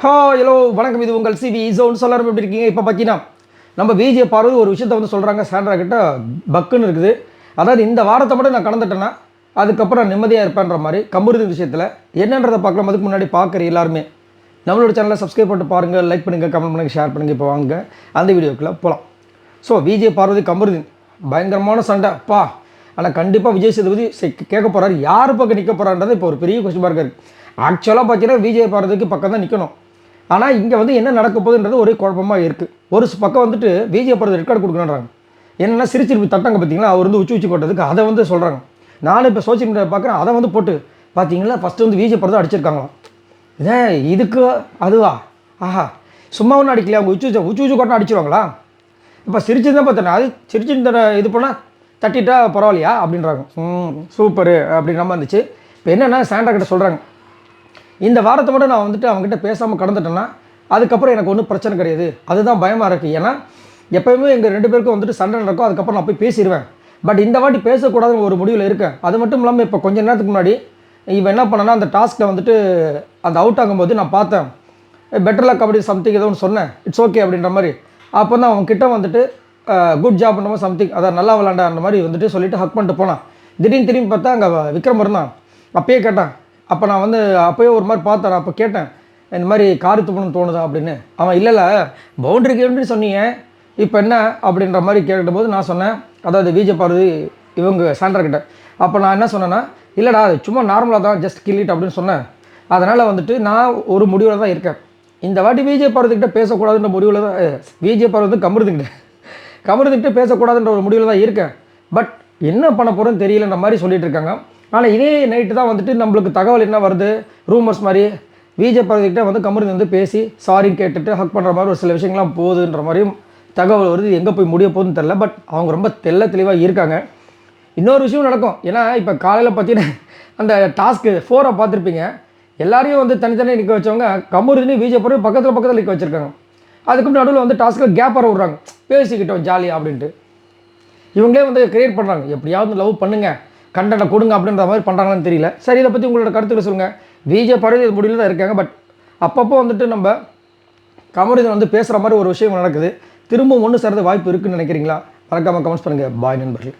Hello வணக்கம், இது உங்கள் சிவி ஜோன். சொல்லாரும் எப்படி இருக்கீங்க? இப்போ பார்த்தீங்கன்னா நம்ம விஜய் பார்வதி ஒரு விஷயத்தை வந்து சொல்கிறாங்க. சாண்ட்ரா கிட்ட பக்குன்னு இருக்குது. அதாவது இந்த வாரத்தை மட்டும் நான் கடந்துட்டேன்னா அதுக்கப்புறம் நிம்மதியாக இருப்பேன்ற மாதிரி கம்புருதி விஷயத்தில் என்னன்றதை பார்க்கலாம். அதுக்கு முன்னாடி பார்க்குற எல்லாருமே நம்மளோட சேனலை சப்ஸ்கிரைப் பண்ணிட்டு பாருங்கள், லைக் பண்ணுங்கள், கமெண்ட் பண்ணுங்கள், ஷேர் பண்ணுங்கள். இப்போ வாங்க அந்த வீடியோக்குள்ளே போகலாம். ஸோ விஜய் பார்வதி கம்புருதி பயங்கரமான சண்டை அப்பா. ஆனால் கண்டிப்பாக விஜய் சேதுபதி கேட்க போகிறாரு, யார் பக்கம் நிற்க போகிறான்றது இப்போ ஒரு பெரிய கொஸ்டின் மார்க் இருக்குது. ஆக்சுவலாக பார்த்தீங்கன்னா விஜய் பார்வதிக்கு பக்கம் தான் நிற்கணும். ஆனால் இங்கே வந்து என்ன நடக்க போகுதுன்றது ஒரே குழப்பமாக இருக்குது. ஒரு பக்கம் வந்துட்டு விஜய் பார்வதி ரெட் கார்டு கொடுக்கணுன்றாங்க. என்னென்னா சிரிச்சிருப்பி தட்டாங்க பார்த்தீங்களா, அவர் வந்து உச்சி கொட்டதுக்கு அதை வந்து சொல்கிறாங்க. நானும் இப்போ சோசியல் மீடியா பார்க்குறேன், அதை வந்து போட்டு பார்த்தீங்களா ஃபஸ்ட்டு வந்து விஜய் பார்வதி அடிச்சிருக்காங்களாம். இதே இதுக்கு அதுவா ஆஹா சும்மா ஒன்றும் அடிக்கலையா, அவங்க உச்சி கொட்டா அடிச்சிருவாங்களா? இப்போ சிரிச்சு தான் பார்த்தேன், அது சிரிச்சு இது பண்ணால் தட்டிட்டா பரவாயில்லையா அப்படின்றாங்க. சூப்பரு அப்படின்ற மாதிரி இருந்துச்சு. இப்போ என்னென்னா சாண்ட்ரா கிட்ட சொல்கிறாங்க, இந்த வாரத்தை மட்டும் நான் வந்துட்டு அவங்ககிட்ட பேசாமல் கடந்துட்டேன்னா அதுக்கப்புறம் எனக்கு ஒன்றும் பிரச்சனை கிடையாது. அதுதான் பயமாக இருக்குது. ஏன்னா எப்போயுமே எங்கள் 2 பேருக்கும் வந்துட்டு சண்டை நடக்கும், அதுக்கப்புறம் நான் போய் பேசிடுவேன். பட் இந்த வாட்டி பேசக்கூடாதுன்னு ஒரு முடிவில் இருக்கேன். அது மட்டும் இல்லாமல் இப்போ கொஞ்சம் நேரத்துக்கு முன்னாடி இவன் என்ன பண்ணேன்னா அந்த டாஸ்கில் வந்துட்டு அந்த அவுட் ஆகும்போது நான் பார்த்தேன், பெட்டர்ல கபடி சம்திங் ஏதோ ஒன்று சொன்னேன், இட்ஸ் ஓகே அப்படின்ற மாதிரி. அப்போ தான் அவன் கிட்ட வந்துட்டு குட் ஜாப் பண்ணும்போது சம்திங் அதான் நல்லா விளாண்டா அந்த மாதிரி வந்துட்டு சொல்லிவிட்டு ஹக் பண்ணிட்டு போனான். திடீர்னு திரும்பி பார்த்தா அங்கே விக்ரம் இருந்தான். அப்பயே கேட்டான். அப்போ நான் வந்து அப்போயே ஒரு மாதிரி பார்த்தேன். அப்போ கேட்டேன், இந்த மாதிரி காரி துப்பணும்னு தோணுதா அப்படின்னு. அவன் இல்லை பவுண்டரி கேம்னு சொன்னீங்க, இப்போ என்ன அப்படின்ற மாதிரி கேட்டபோது நான் சொன்னேன், அதாவது விஜய் பார்வதி இவங்க சாண்ட்ரா கிட்ட. அப்போ நான் என்ன சொன்னேன்னா, இல்லைடா அது சும்மா நார்மலாக தான், ஜஸ்ட் கில்லிட் அப்படின்னு சொன்னேன். அதனால் வந்துட்டு நான் ஒரு முடிவில் தான் இருக்கேன். இந்த வாட்டி விஜய் பார்வதிக்கிட்ட பேசக்கூடாதுன்ற முடிவில் தான், விஜய் பார்வதி கமருதுக்கிட்ட பேசக்கூடாதுன்ற ஒரு முடிவில் தான் இருக்கேன். பட் என்ன பண்ண போகிறேன்னு தெரியலன்ற மாதிரி சொல்லிட்டு இருக்காங்க. ஆனால் இதே நைட்டு தான் வந்துட்டு நம்மளுக்கு தகவல் என்ன வருது, ரூமர்ஸ் மாதிரி விஜய் பார்வதிக்கிட்ட வந்து கமருதி வந்து பேசி சாரின்னு கேட்டுட்டு ஹக் பண்ணுற மாதிரி ஒரு சில விஷயங்கள்லாம் போகுதுன்ற மாதிரியும் தகவல் வருது. எங்கே போய் முடிய போகுதுன்னு தெரில. பட் அவங்க ரொம்ப தெளிவாக இருக்காங்க. இன்னொரு விஷயம் நடக்கும். ஏன்னா இப்போ காலையில் பார்த்தீங்கன்னா அந்த டாஸ்க்கு 4 பார்த்துருப்பீங்க. எல்லாரையும் வந்து தனித்தனியாக நிற்க வச்சவங்க கமருதினி விஜய் பார்வதி பக்கத்தில் நிற்க வச்சுருக்காங்க. அதுக்கு நடுவில் வந்து டாஸ்க்கில் கேப் வர விட்றாங்க, பேசிக்கிட்டோம் ஜாலியாக அப்படின்ட்டு. இவங்களே வந்து கிரியேட் பண்ணுறாங்க, எப்படியாவது லவ் பண்ணுங்கள், கண்டனை கொடுங்க அப்படின்ற மாதிரி பண்ணுறாங்கன்னு தெரியல. சரி, இதை பற்றி உங்களோட கருத்துக்களை சொல்லுங்கள். விஜய் பார்வதி முடிவில் தான் இருக்காங்க. பட் அப்பப்போ வந்துட்டு நம்ம கமருதி வந்து பேசுகிற மாதிரி ஒரு விஷயம் நடக்குது. திரும்ப ஒன்று சேர்றது வாய்ப்பு இருக்குதுன்னு நினைக்கிறீங்களா? மறக்காமல் கமெண்ட்ஸ் பண்ணுங்கள். பாய் நண்பர்கள்.